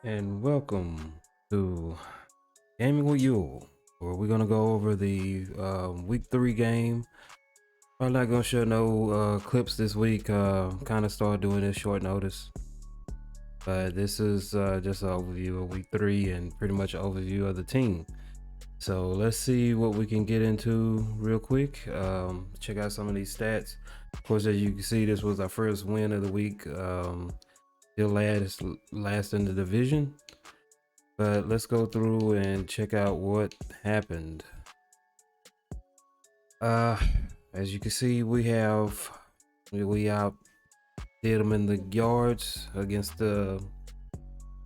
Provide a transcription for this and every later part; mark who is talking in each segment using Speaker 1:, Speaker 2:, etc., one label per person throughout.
Speaker 1: And welcome to Gaming with You, where we're gonna go over the week 3 game. I'm not gonna show no clips this week. Kind of started doing this short notice, but this is just an overview of week 3 and pretty much an overview of the team. So let's see what we can get into real quick. Check out some of these stats. Of course, as you can see, this was our first win of the week. Still last in the division. But let's go through and check out what happened. As you can see, we outdid them in the yards against the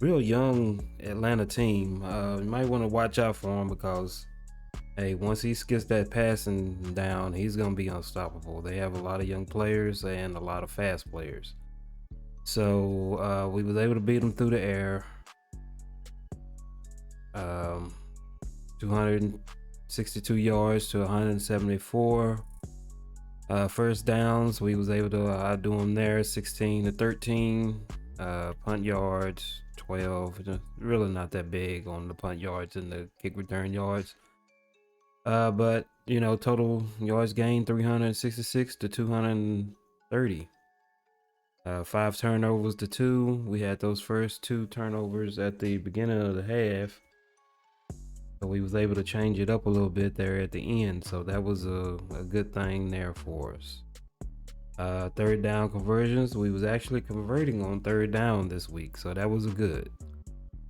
Speaker 1: real young Atlanta team. You might want to watch out for him because, hey, once he gets that passing down, he's gonna be unstoppable. They have a lot of young players and a lot of fast players. So we was able to beat them through the air. 262 yards to 174. First downs, we was able to outdo them there, 16 to 13. Punt yards, 12. Just really not that big on the punt yards and the kick return yards. But total yards gained 366 to 230. 5 turnovers to 2. We had those first 2 turnovers at the beginning of the half. So we was able to change it up a little bit there at the end. So that was a good thing there for us. Third down conversions, we was actually converting on third down this week. So that was good.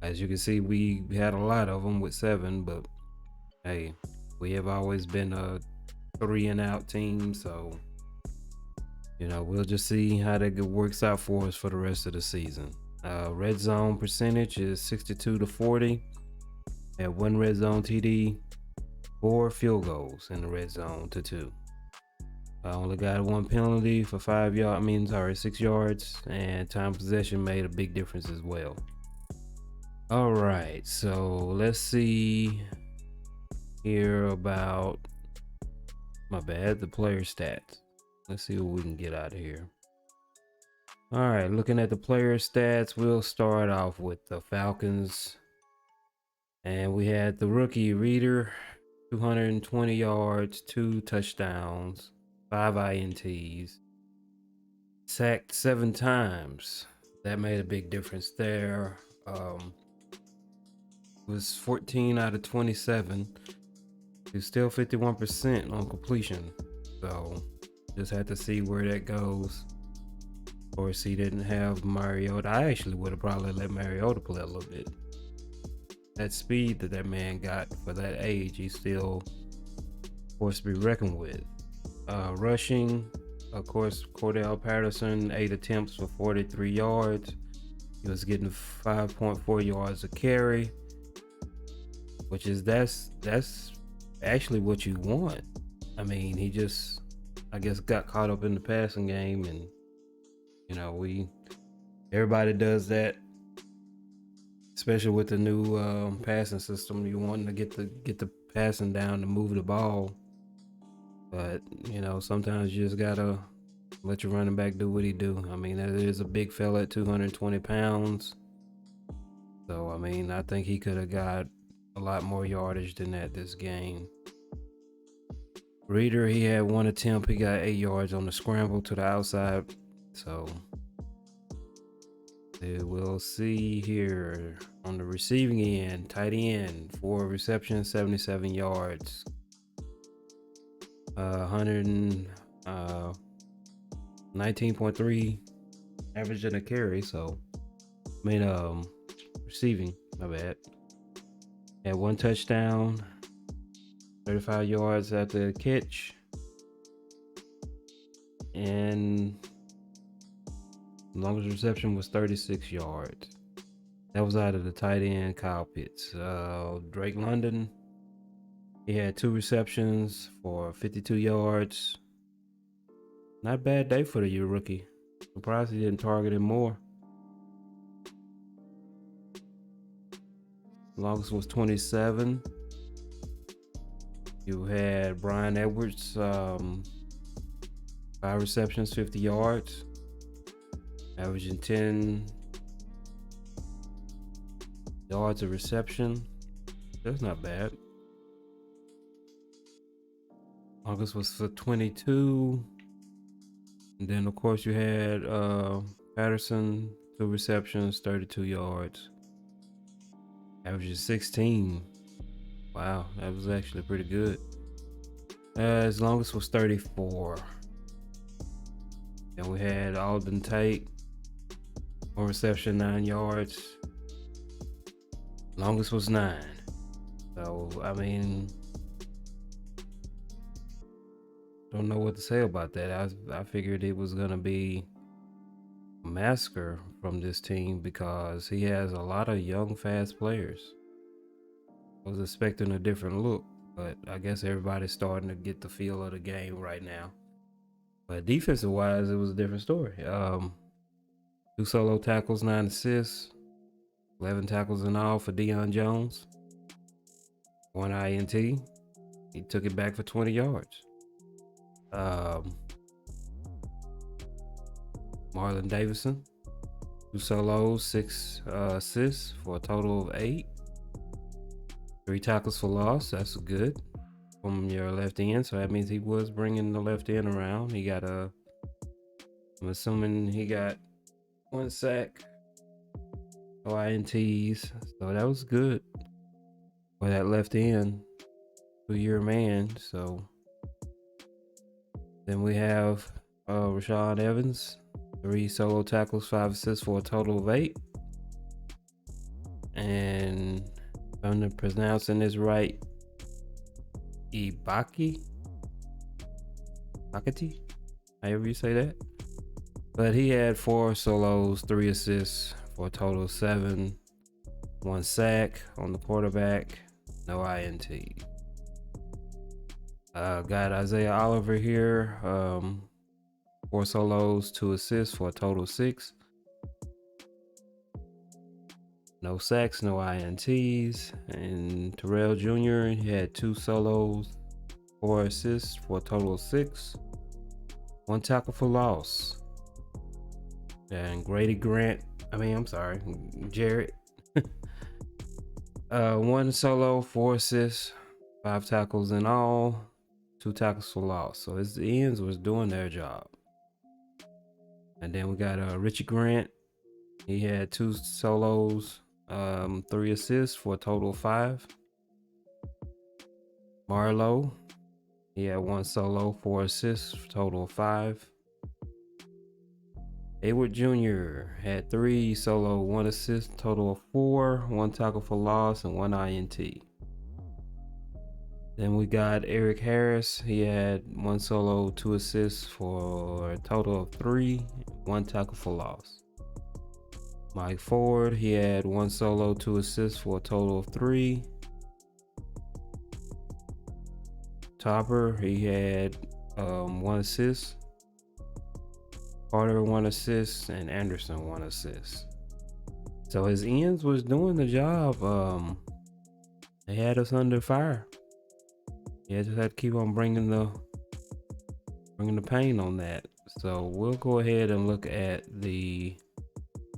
Speaker 1: As you can see, we had a lot of them with 7, but hey, we have always been a 3 and out team. So, we'll just see how that works out for us for the rest of the season. Red zone percentage is 62 to 40. Had 1 red zone TD, 4 field goals in the red zone to 2. I only got 1 penalty for 6 yards, and time possession made a big difference as well. All right, so let's see here about the player stats. Let's see what we can get out of here. All right, looking at the player stats, we'll start off with the Falcons. And we had the rookie Reader, 220 yards, 2 touchdowns, 5 INTs, sacked 7 times. That made a big difference there. Was 14 out of 27. He's still 51% on completion. So just had to see where that goes. Of course, he didn't have Mariota. I actually would have probably let Mariota play a little bit. That speed that man got for that age, he's still forced to be reckoned with. Rushing, of course, Cordell Patterson, 8 attempts for 43 yards. He was getting 5.4 yards a carry, which is that's actually what you want. I mean, he just, I guess, got caught up in the passing game, and everybody does that. Especially with the new passing system, you want to get the passing down to move the ball, but sometimes you just gotta let your running back do what he do. I mean, that is a big fella at 220 pounds, so I mean, I think he could have got a lot more yardage than that this game. Reader, he had 1 attempt, he got 8 yards on the scramble to the outside, so we'll see here. On the receiving end, tight end, 4 receptions, 77 yards, 119.3 average in a carry. So, receiving, my bad. Had 1 touchdown, 35 yards after the catch, and longest reception was 36 yards. That was out of the tight end, Kyle Pitts. Drake London, he had 2 receptions for 52 yards. Not a bad day for the rookie. Surprised he didn't target him more. Longest was 27. You had Brian Edwards, 5 receptions, 50 yards, averaging 10 yards of reception. That's not bad. August was for 22. And then of course you had Patterson, 2 receptions, 32 yards. Averages 16. Wow, that was actually pretty good. His longest was 34. And we had Alden Tate, 1 reception, 9 yards. Longest was 9. So, I mean, don't know what to say about that. I figured it was going to be a massacre from this team because he has a lot of young, fast players. I was expecting a different look, but I guess everybody's starting to get the feel of the game right now. But defensive wise, it was a different story. 2 solo tackles, 9 assists, 11 tackles in all for Deion Jones. 1 INT. He took it back for 20 yards. Marlon Davidson, 2 solos, 6 assists for a total of 8. 3 tackles for loss. That's good from your left end. So that means he was bringing the left end around. He got I'm assuming he got 1 sack, no INTs. So that was good for that left end, 2-year man. So then we have Rashad Evans, 3 solo tackles, 5 assists for a total of 8. And if I'm pronouncing this right, Bakati, however you say that. But he had 4 solos, 3 assists for a total of 7. 1 sack on the quarterback, no INT. Got Isaiah Oliver here, 4 solos, 2 assists for a total of 6. No sacks, no INTs. And Terrell Jr., he had 2 solos, 4 assists for a total of 6. 1 tackle for loss. And Jarrett. 1 solo, 4 assists, 5 tackles in all, 2 tackles for loss. So his ends was doing their job. And then we got Richie Grant. He had 2 solos, 3 assists for a total of 5. Marlowe, he had 1 solo, 4 assists, total of 5. Hayward Jr. had 3 solo, 1 assist, total of 4, 1 tackle for loss, and 1 INT. Then we got Eric Harris. He had 1 solo, 2 assists for a total of 3, 1 tackle for loss. Mike Ford, he had 1 solo, 2 assists for a total of 3. Topper, he had 1 assist. Carter 1 assist, and Anderson 1 assist. So his ends was doing the job. They had us under fire. Yeah, just had to keep on bringing the pain on that. So we'll go ahead and look at the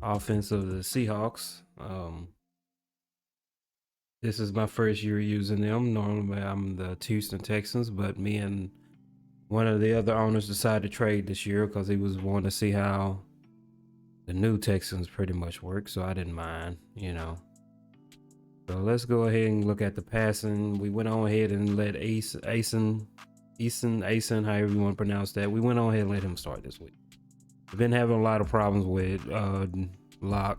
Speaker 1: offense of the Seahawks. This is my first year using them. Normally I'm the Houston Texans, but me and one of the other owners decided to trade this year because he was wanting to see how the new Texans pretty much work. So I didn't mind, So let's go ahead and look at the passing. We went on ahead and let Asen, however you want to pronounce that. We went on ahead and let him start this week. I've been having a lot of problems with Lock.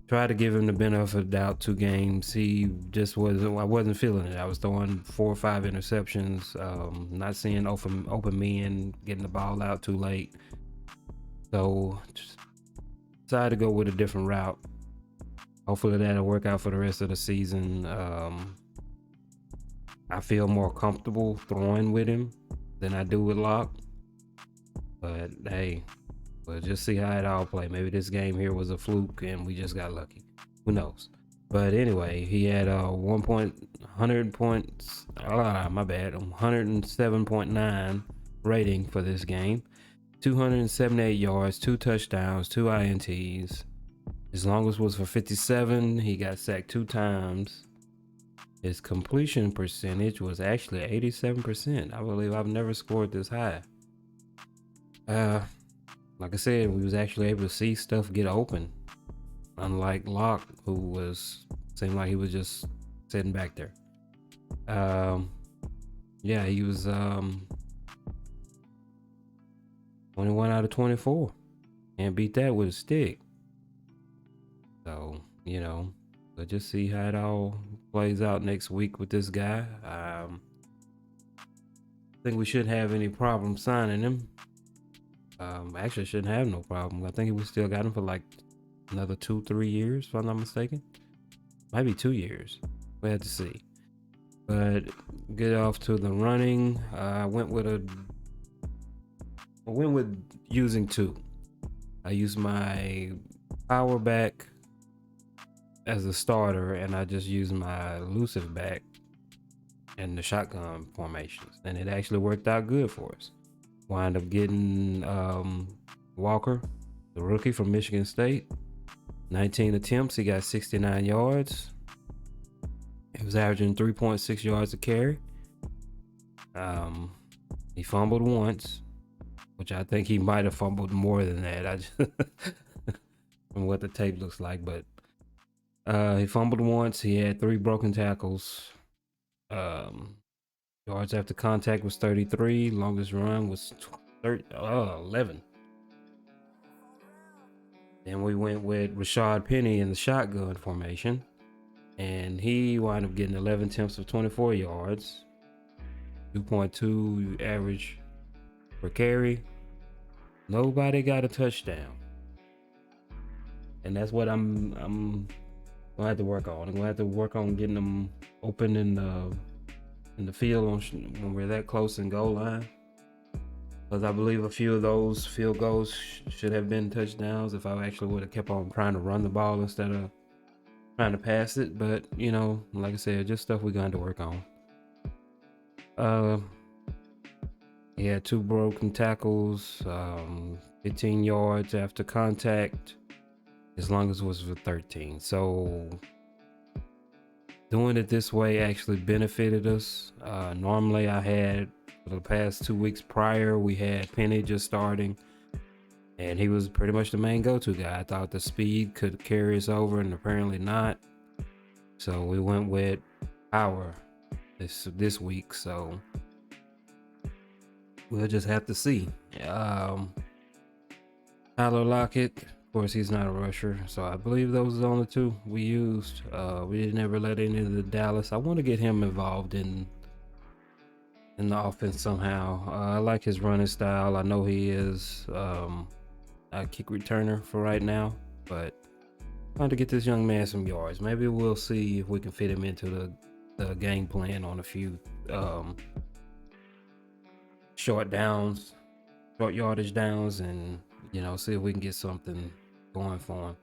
Speaker 1: Tried to give him the benefit of the doubt 2 games. He just wasn't. I wasn't feeling it. I was throwing 4 or 5 interceptions. Not seeing open men, getting the ball out too late. So just decided to go with a different route. Hopefully that'll work out for the rest of the season. I feel more comfortable throwing with him than I do with Lock. But hey, we'll just see how it all play. Maybe this game here was a fluke and we just got lucky. Who knows? But anyway, he had 107.9 rating for this game. 278 yards, 2 touchdowns, 2 INTs. His longest was for 57. He got sacked 2 times. His completion percentage was actually 87%. I believe I've never scored this high. Like I said, we was actually able to see stuff get open. Unlike Locke, who seemed like he was just sitting back there. Yeah, he was 21 out of 24. Can't beat that with a stick. So, we'll just see how it all plays out next week with this guy. I think we shouldn't have any problem signing him. Actually shouldn't have no problem. I think we still got him for like another 2-3 years, if I'm not mistaken. Might be 2 years. We have to see. But get off to the running. I went with using 2. I used my power back as a starter, and I just used my elusive back in the shotgun formations, and it actually worked out good for us. Wind up getting Walker, the rookie from Michigan State. 19 attempts, he got 69 yards. He was averaging 3.6 yards a carry. He fumbled once, which I think he might have fumbled more than that. From what the tape looks like, but he fumbled once. He had 3 broken tackles. Yards after contact was 33. Longest run was 11. Then we went with Rashad Penny in the shotgun formation, and he wound up getting 11 attempts of 24 yards, 2.2 average per carry. Nobody got a touchdown, and that's what I'm gonna have to work on. I'm gonna have to work on getting them open in the field when we're that close in goal line, because I believe a few of those field goals should have been touchdowns if I actually would have kept on trying to run the ball instead of trying to pass it. But like I said, just stuff we're going to work on. He had 2 broken tackles, 15 yards after contact. His longest was for 13. So doing it this way actually benefited us. Normally I had, for the past 2 weeks prior, we had Penny just starting, and he was pretty much the main go-to guy. I thought the speed could carry us over, and apparently not. So we went with power this week. So we'll just have to see. Tyler Lockheed, of course, he's not a rusher, so I believe those are the only 2 we used. We didn't ever let any of the Dallas. I want to get him involved in the offense somehow. I like his running style. I know he is a kick returner for right now, but trying to get this young man some yards. Maybe we'll see if we can fit him into the game plan on a few short yardage downs, and see if we can get something going for him.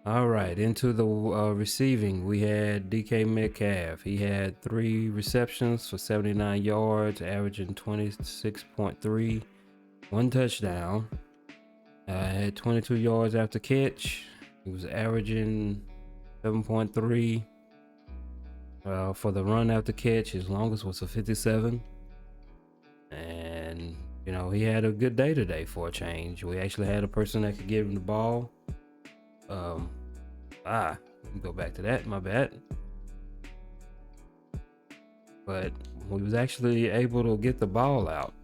Speaker 1: All right, into the receiving, we had DK Metcalf. He had 3 receptions for 79 yards, averaging 26.3, 1 touchdown. Had 22 yards after catch. He was averaging 7.3. For the run after catch, his longest was a 57. And he had a good day today for a change. We actually had a person that could give him the ball. Let me go back to that, my bad. But we was actually able to get the ball out.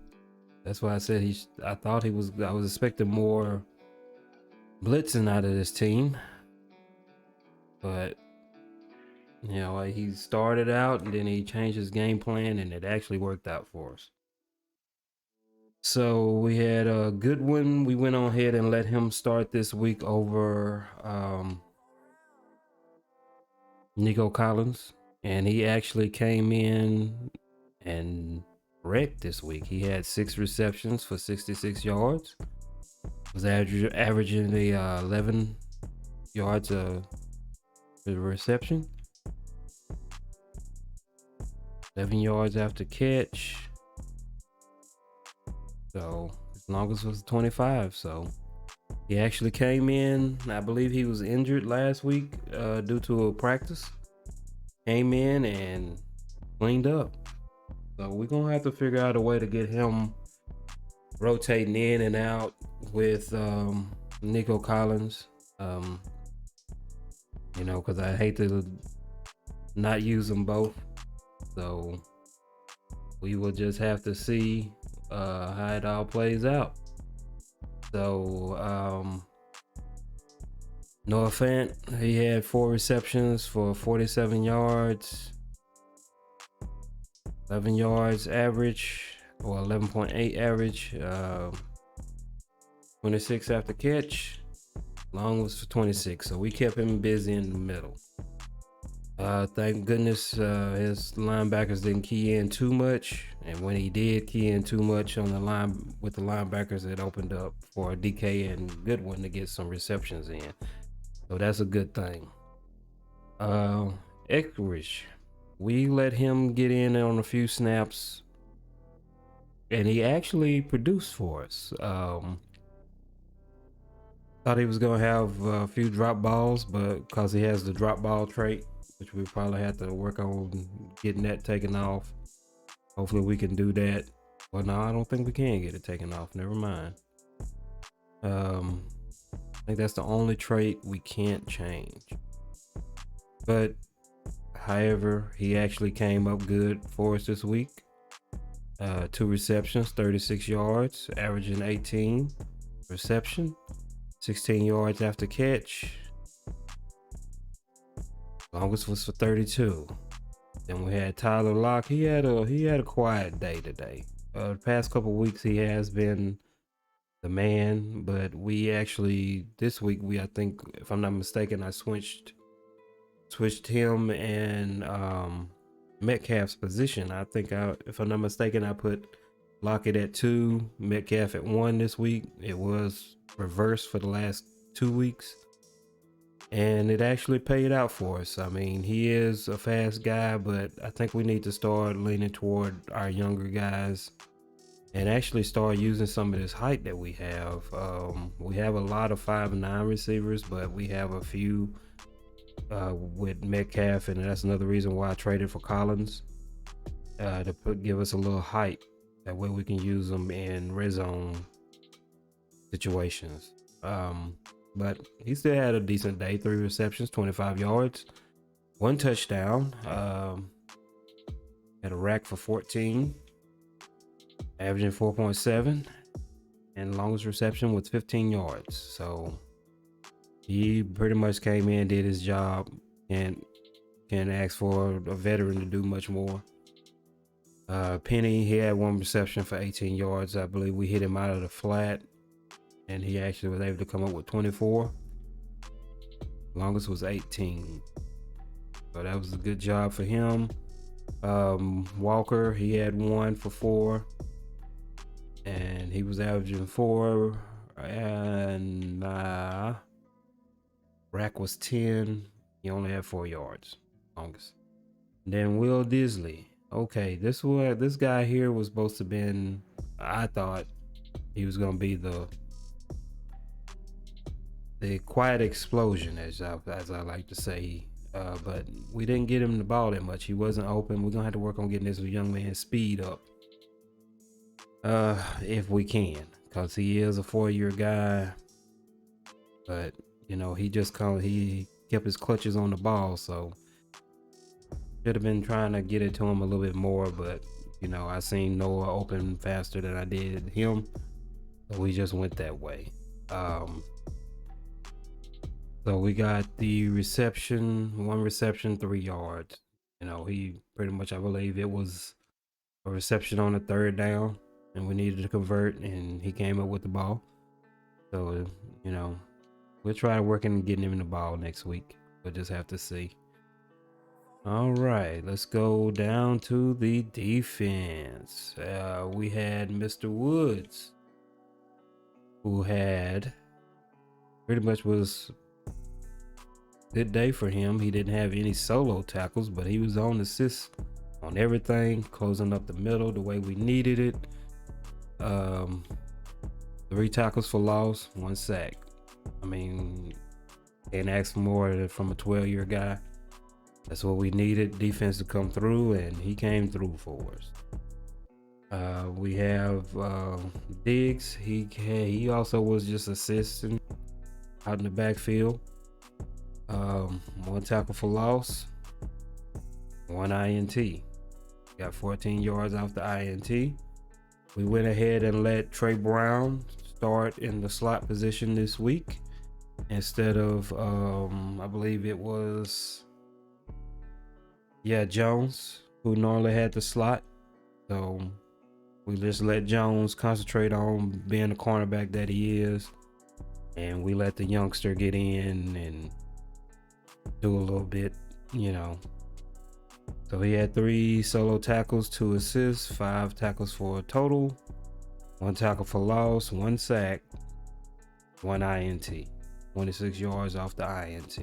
Speaker 1: That's why I said I was expecting more blitzing out of this team. But he started out and then he changed his game plan, and it actually worked out for us. So we had a good one. We went on ahead and let him start this week over Nico Collins, and he actually came in and wrecked this week. He had 6 receptions for 66 yards. Was averaging the 11 yards of the reception, 11 yards after catch. So his longest was 25. So He actually came in. I believe he was injured last week due to a practice. Came in and cleaned up. So we're gonna have to figure out a way to get him rotating in and out with Nico Collins. Because I hate to not use them both. So we will just have to see how it all plays out. So Noah Fant, he had 4 receptions for 47 yards, 11 yards average, or 11.8 average, 26 after catch. Long was for 26, so we kept him busy in the middle. Thank goodness his linebackers didn't key in too much, and when he did key in too much on the line with the linebackers, it opened up for DK and Goodwin to get some receptions in. So that's a good thing. Eckridge, we let him get in on a few snaps, and he actually produced for us. Thought he was gonna have a few drop balls, but because he has the drop ball trait, which we probably have to work on getting that taken off. Hopefully we can do that. Well, no, I don't think we can get it taken off. Never mind. I think that's the only trait we can't change. But however, he actually came up good for us this week. 2 receptions, 36 yards, averaging 18 reception, 16 yards after catch. Longest was for 32. Then we had Tyler Lock. He had a quiet day today. The past couple weeks he has been the man, but this week I think, if I'm not mistaken, I switched him and Metcalf's position. I think if I'm not mistaken, I put Lockett at 2, Metcalf at 1 this week. It was reversed for the last 2 weeks, and it actually paid out for us. I mean, he is a fast guy, but I think we need to start leaning toward our younger guys and actually start using some of this height that we have. We have a lot of 5'9" receivers, but we have a few with Metcalf, and that's another reason why I traded for Collins to give us a little height. That way we can use them in red zone situations. But he still had a decent day. 3 receptions, 25 yards, 1 touchdown. Had a rack for 14, averaging 4.7, and longest reception was 15 yards. So he pretty much came in, did his job, and can't ask for a veteran to do much more. Penny, he had 1 reception for 18 yards. I believe we hit him out of the flat, and he actually was able to come up with 24. Longest was 18. So that was a good job for him. Walker, he had 1 for 4, and he was averaging 4, and rack was 10. He only had 4 yards longest. And then Will Disley. Okay, this guy here was supposed to been, I thought he was gonna be the quiet explosion, as I like to say. But we didn't get him the ball that much. He wasn't open. We're gonna have to work on getting this young man's speed up, if we can, because he is a 4-year guy. But he kept his clutches on the ball, so should have been trying to get it to him a little bit more. But I seen Noah open faster than I did him, so we just went that way. So we got the reception, 1 reception, 3 yards. He pretty much, I believe it was a reception on the 3rd down, and we needed to convert, and he came up with the ball. So, we'll try working and getting him the ball next week. We'll just have to see. All right, let's go down to the defense. We had Mr. Woods, who had pretty much was good day for him. He didn't have any solo tackles, but he was on assist on everything, closing up the middle the way we needed it. 3 tackles for loss, 1 sack. I mean, can't ask for more from a 12-year guy. That's what we needed, defense to come through, and he came through for us. We have Diggs. He also was just assisting out in the backfield. 1 tackle for loss, 1 INT. Got 14 yards off the INT. We went ahead and let Trey Brown start in the slot position this week instead of I believe it was Jones, who normally had the slot. So we just let Jones concentrate on being the cornerback that he is, and we let the youngster get in and do a little bit, So he had 3 solo tackles, 2 assists, 5 tackles for a total, 1 tackle for loss, 1 sack, 1 INT, 26 yards off the INT.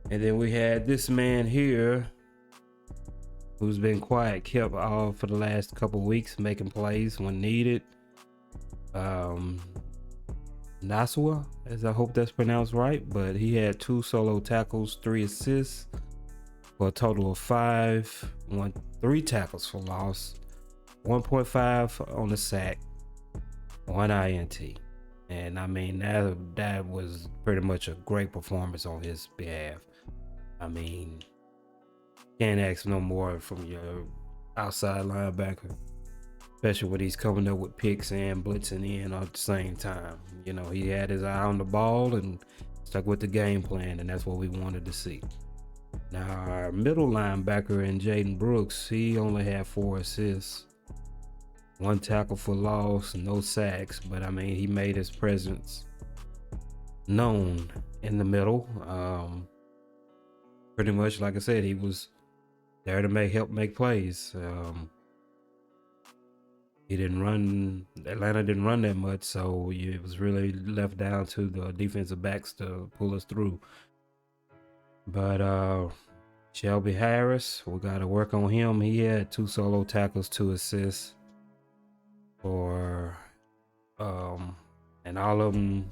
Speaker 1: And then we had this man here who's been quiet, kept off for the last couple weeks, making plays when needed. Nasua, as I hope that's pronounced right, but he had 2 solo tackles, 3 assists for a total of 5, 3 tackles for loss, 1.5 on the sack, 1 INT. And I mean, that was pretty much a great performance on his behalf. I mean, can't ask no more from your outside linebacker, especially when he's coming up with picks and blitzing in at the same time. He had his eye on the ball and stuck with the game plan, and that's what we wanted to see. Now, our middle linebacker in Jaden Brooks, he only had 4 assists, 1 tackle for loss, no sacks, but I mean, he made his presence known in the middle. Pretty much, like I said, he was there to help make plays. Atlanta didn't run that much, so it was really left down to the defensive backs to pull us through. But Shelby Harris, we got to work on him. He had 2 solo tackles, 2 assists and all of them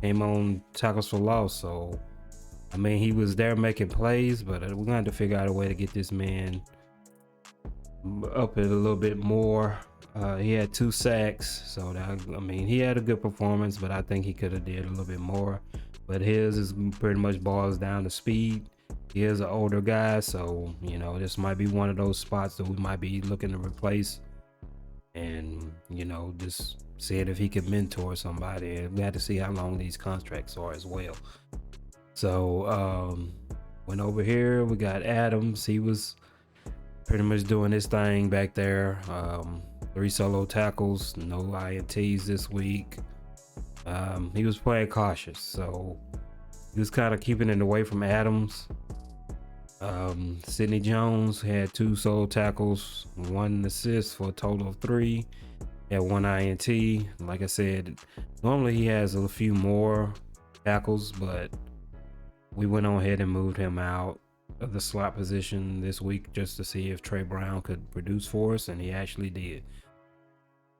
Speaker 1: came on tackles for loss. So I mean, he was there making plays, but we're going to have to figure out a way to get this man up it a little bit more. He had 2 sacks, so he had a good performance, but I think he could have did a little bit more. But his is pretty much boils down to speed. He is an older guy, so this might be one of those spots that we might be looking to replace, and just seeing if he could mentor somebody. And we had to see how long these contracts are as well. So went over here, we got Adams. He was pretty much doing his thing back there. 3 solo tackles, no INTs this week. He was playing cautious, so he was kind of keeping it away from Adams. Sidney Jones had 2 solo tackles, 1 assist for a total of 3. Had 1 INT. Like I said, normally he has a few more tackles, but we went on ahead and moved him out of the slot position this week just to see if Trey Brown could produce for us, and he actually did.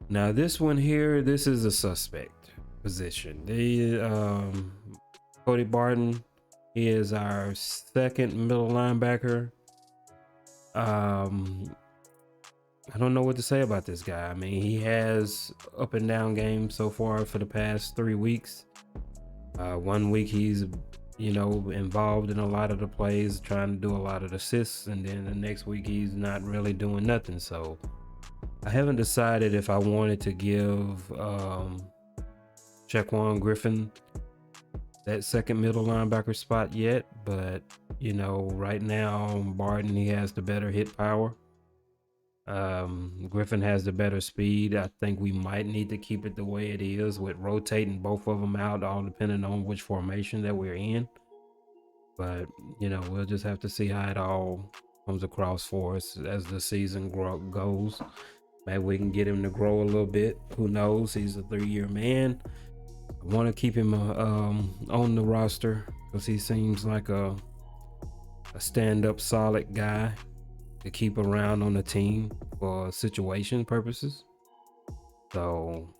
Speaker 1: Now this one here, this is a suspect position. Cody Barton, he is our 2nd middle linebacker. I don't know what to say about this guy. I mean, he has up and down games so far for the past 3 weeks. 1 week he's involved in a lot of the plays, trying to do a lot of the assists, and then the next week he's not really doing nothing. So I haven't decided if I wanted to give Shaquan Griffin that 2nd middle linebacker spot yet, but right now Barton, he has the better hit power. Griffin has the better speed. I think we might need to keep it the way it is with rotating both of them out, all depending on which formation that we're in. But we'll just have to see how it all comes across for us as the season goes. Maybe we can get him to grow a little bit. Who knows? He's a 3-year man. I want to keep him on the roster because he seems like a stand-up solid guy to keep around on the team for situation purposes. So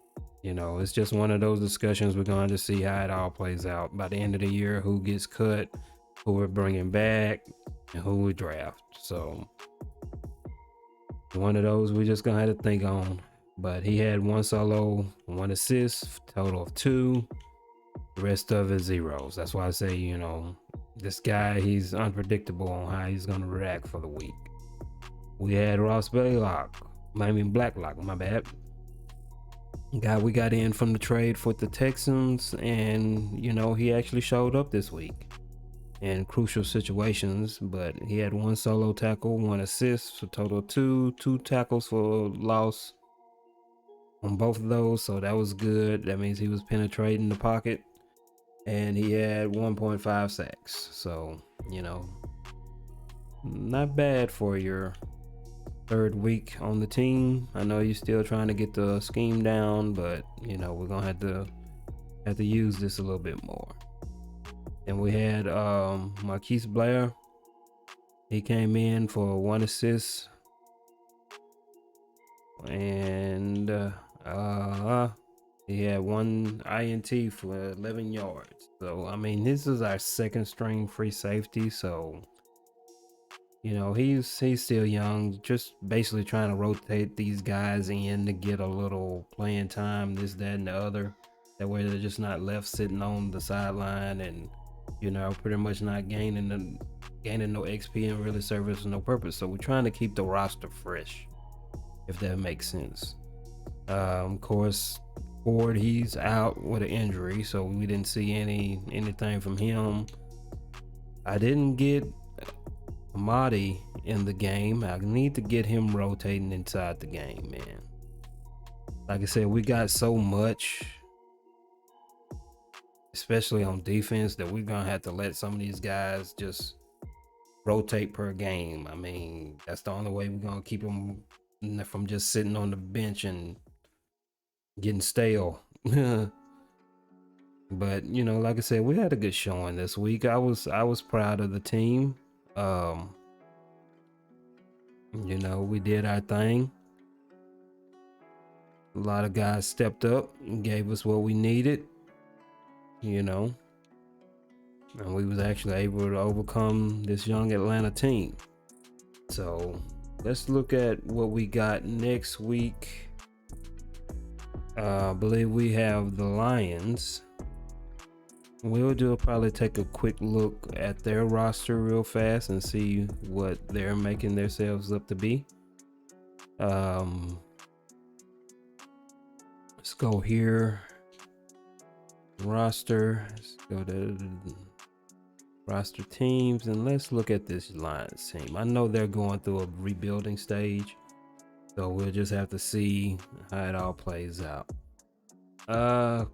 Speaker 1: It's just one of those discussions. We're going to see how it all plays out by the end of the year, who gets cut, who we're bringing back, and who we draft. So one of those we just gonna have to think on. But he had 1 solo, 1 assist, total of 2. The rest of it zeros. That's why I say, this guy, he's unpredictable on how he's gonna react for the week. We had Baylock, Blacklock, my bad. Guy we got in from the trade for the Texans, and he actually showed up this week in crucial situations. But he had 1 solo tackle, 1 assist, for a total of 2 tackles for loss on both of those, so that was good. That means he was penetrating the pocket, and he had 1.5 sacks. So not bad for your 3rd week on the team. I know you're still trying to get the scheme down, but we're gonna have to use this a little bit more. And we had Marquise Blair. He came in for 1 assist, and he had 1 INT for 11 yards. So this is our 2nd string free safety. So he's still young, just basically trying to rotate these guys in to get a little playing time, this, that, and the other. That way they're just not left sitting on the sideline and pretty much not gaining no XP and really service no purpose. So we're trying to keep the roster fresh, if that makes sense. Of course, Ford, he's out with an injury, so we didn't see anything from him. I didn't get Amadi in the game. I need to get him rotating inside the game, man. Like I said, we got so much, especially on defense, that we're gonna have to let some of these guys just rotate per game. That's the only way we're gonna keep them from just sitting on the bench and getting stale. But like I said, we had a good showing this week. I was proud of the team. We did our thing. A lot of guys stepped up and gave us what we needed, and we was actually able to overcome this young Atlanta team. So let's look at what we got next week. I believe we have the Lions. We'll probably take a quick look at their roster real fast and see what they're making themselves up to be. Let's go here. Roster. Let's go to roster teams, and let's look at this Lions team. I know they're going through a rebuilding stage, so we'll just have to see how it all plays out.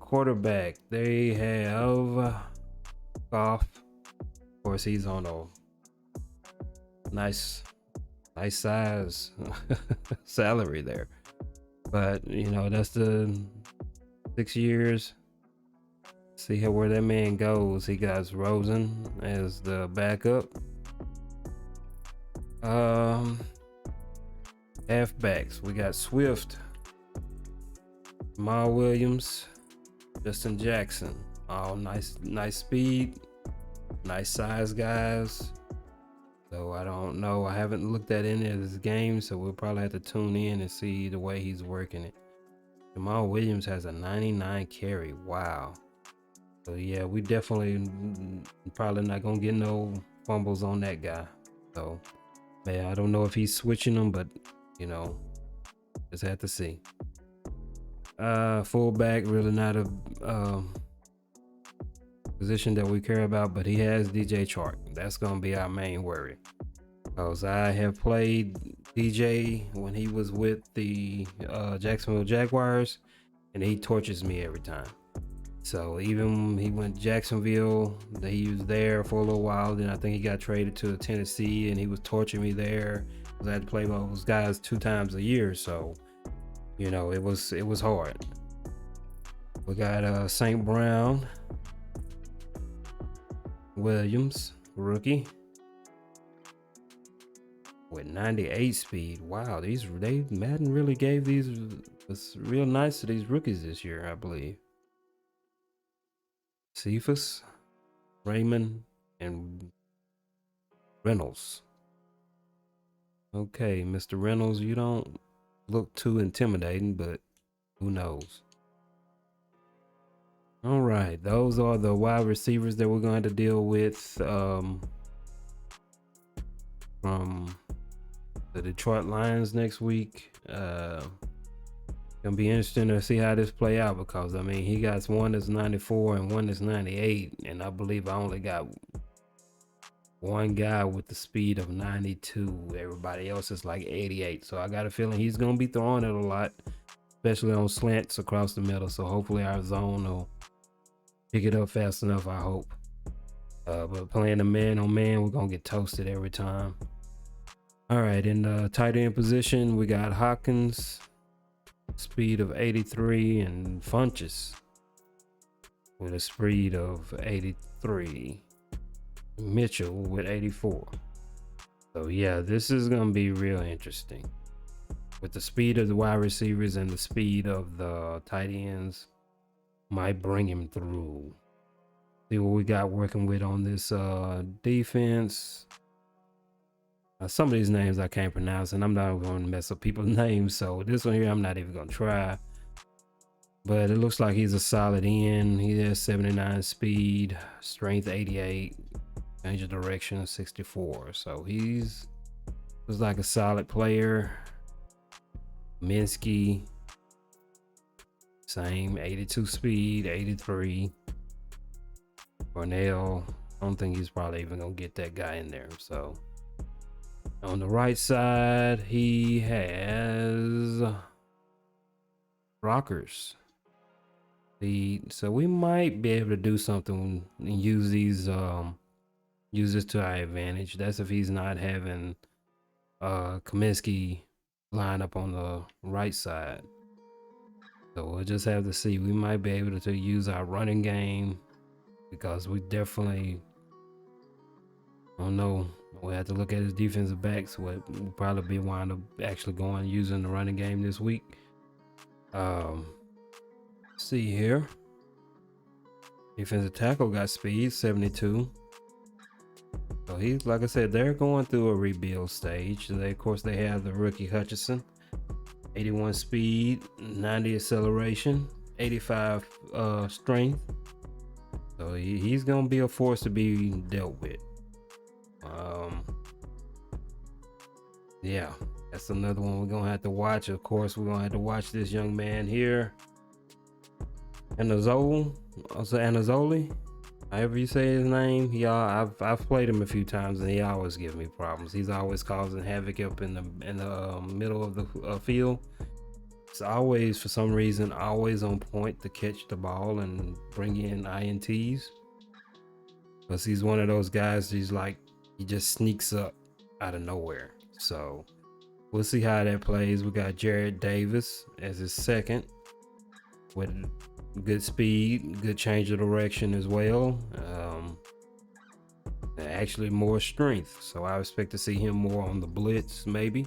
Speaker 1: Quarterback, they have Goff. Of course, he's on a nice size salary there, but that's the 6 years. See where that man goes. He got Rosen as the backup. Halfbacks, we got Swift, Jamal Williams, Justin Jackson. All nice speed, nice size guys. So I don't know. I haven't looked at any of his games, so we'll probably have to tune in and see the way he's working it. Jamal Williams has a 99 carry. Wow. So yeah, we definitely probably not gonna get no fumbles on that guy. So man, I don't know if he's switching them, but just have to see. Fullback, really not a position that we care about, but he has DJ Chark. That's gonna be our main worry, because I have played DJ when he was with the Jacksonville Jaguars, and he torches me every time. So even he went to Jacksonville, he was there for a little while, then I think he got traded to Tennessee, and he was torturing me there because I had to play those guys 2 times a year. So it was hard. We got St. Brown, Williams, rookie, with 98 speed. Wow, Madden really gave these was real nice to these rookies this year, I believe. Cephas, Raymond, and Reynolds. Okay, Mr. Reynolds, you don't look too intimidating, but who knows? All right, those are the wide receivers that we're going to deal with from the Detroit Lions next week. Gonna be interesting to see how this play out, because I mean, he got one that's 94 and one that's 98, and I believe I only got one guy with the speed of 92. Everybody else is like 88, so I got a feeling he's gonna be throwing it a lot, especially on slants across the middle. So hopefully our zone will pick it up fast enough, I hope. But playing the man on man, we're gonna get toasted every time. All right, in the tight end position, we got Hawkins, speed of 83, and Funches with a speed of 83. Mitchell with 84. So yeah, this is gonna be real interesting with the speed of the wide receivers and the speed of the tight ends. Might bring him through. See what we got working with on this defense. Some of these names I can't pronounce, and I'm not going to mess up people's names, so this one here I'm not even going to try. But it looks like he's a solid end. He has 79 speed, strength 88, change of direction 64. So he's like a solid player. Minsky, same, 82 speed, 83. Cornell, I don't think he's probably even gonna get that guy in there. So on the right side, he has Rockers. So we might be able to do something and use this to our advantage. That's if he's not having Kaminsky line up on the right side. So we'll just have to see. We might be able to use our running game, because we definitely, I don't know, we'll have to look at his defensive backs. We'll probably be wind up actually going using the running game this week. See here, defensive tackle got speed 72. So he's, like I said, they're going through a rebuild stage. Of course, they have the rookie Hutchinson, 81 speed, 90 acceleration, 85 strength. So he's gonna be a force to be dealt with. Yeah, that's another one we're gonna have to watch. Of course, we're gonna have to watch this young man here, Anazoli, however you say his name. I've played him a few times, and he always gives me problems. He's always causing havoc up in the middle of the field. It's always, for some reason, always on point to catch the ball and bring in INTs. Because he's one of those guys, he just sneaks up out of nowhere. So we'll see how that plays. We got Jared Davis as his second, with good speed, good change of direction as well. Actually more strength. So I expect to see him more on the blitz, maybe.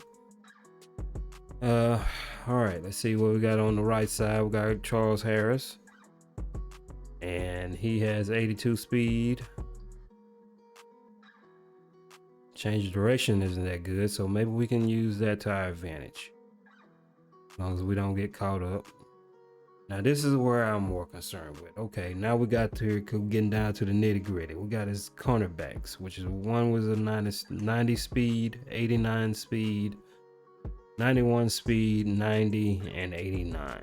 Speaker 1: All right, let's see what we got on the right side. We got Charles Harris, and he has 82 speed. Change of direction isn't that good, so maybe we can use that to our advantage, as long as we don't get caught up. Now this is where I'm more concerned with. Okay, now we got to getting down to the nitty gritty. We got his cornerbacks, which is one was a 90 speed, 89 speed, 91 speed, 90, and 89.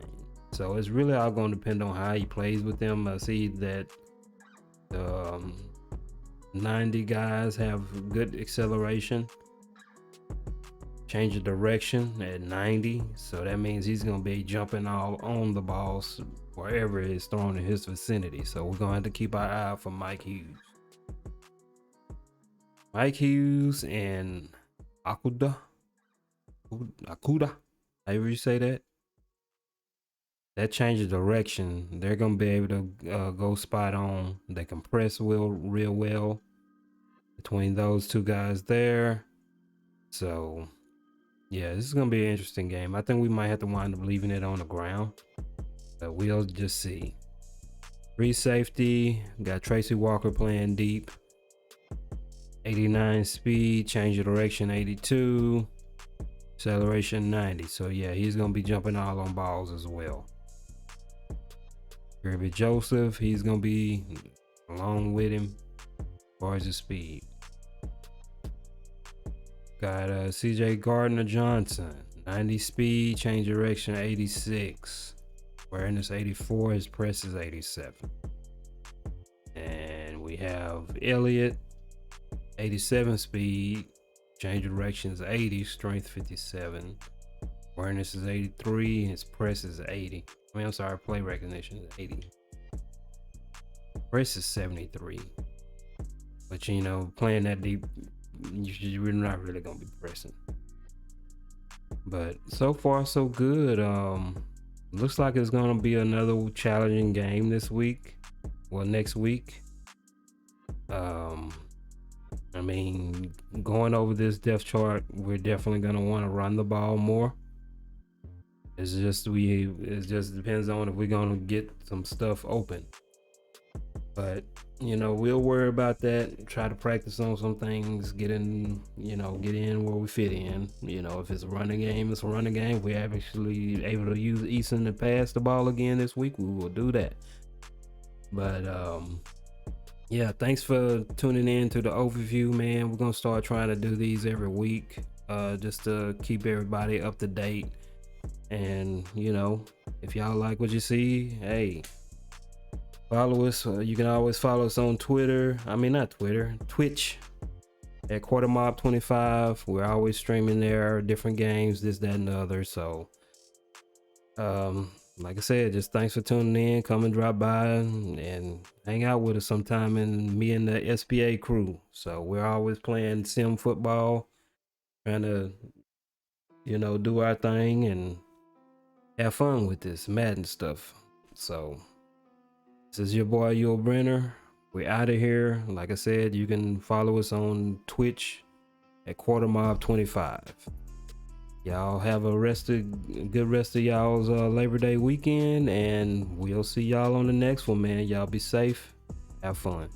Speaker 1: So it's really all going to depend on how he plays with them. I see that the 90 guys have good acceleration, change of direction at 90. So that means he's going to be jumping all on the balls wherever it's thrown in his vicinity. So we're going to have to keep our eye out for Mike Hughes. Mike Hughes and Akuda, however you say that. That change of direction, they're gonna be able to go spot on. They compress real well between those two guys there. So yeah, this is gonna be an interesting game. I think we might have to wind up leaving it on the ground, but we'll just see. Free safety, got Tracy Walker playing deep. 89 speed, change of direction 82, acceleration 90. So yeah, he's gonna be jumping all on balls as well. Kirby Joseph, he's gonna be along with him as far as his speed. Got CJ Gardner Johnson, 90 speed, change direction 86, awareness 84, his press is 87. And we have Elliott, 87 speed, change of direction is 80, strength 57, awareness is 83, his press is 80. I'm sorry, play recognition is 80. Press is 73. But you know, playing that deep, you're not really gonna be pressing. But so far so good. Looks like it's gonna be another challenging game this week. Well, next week. I mean, going over this depth chart, we're definitely gonna want to run the ball more. It just depends on if we're gonna get some stuff open. But you know, we'll worry about that. Try to practice on some things. Get in where we fit in. You know, if it's a running game, it's a running game. If we're actually able to use Eason to pass the ball again this week, we will do that. But yeah, thanks for tuning in to the overview, man. We're gonna start trying to do these every week, just to keep everybody up to date. And you know, if y'all like what you see, hey, follow us. You can always follow us on Twitter. I mean, not Twitter, Twitch at QuarterMob25. We're always streaming there, different games, this, that, and the other. So, like I said, just thanks for tuning in. Come and drop by and hang out with us sometime. And me and the SPA crew. So we're always playing sim football, trying to, you know, do our thing and have fun with this Madden stuff. So this is your boy Yul Brenner. We're out of here. Like I said, you can follow us on Twitch at QuarterMob25. Y'all have a good rest of y'all's Labor Day weekend, and we'll see y'all on the next one, man. Y'all be safe. Have fun.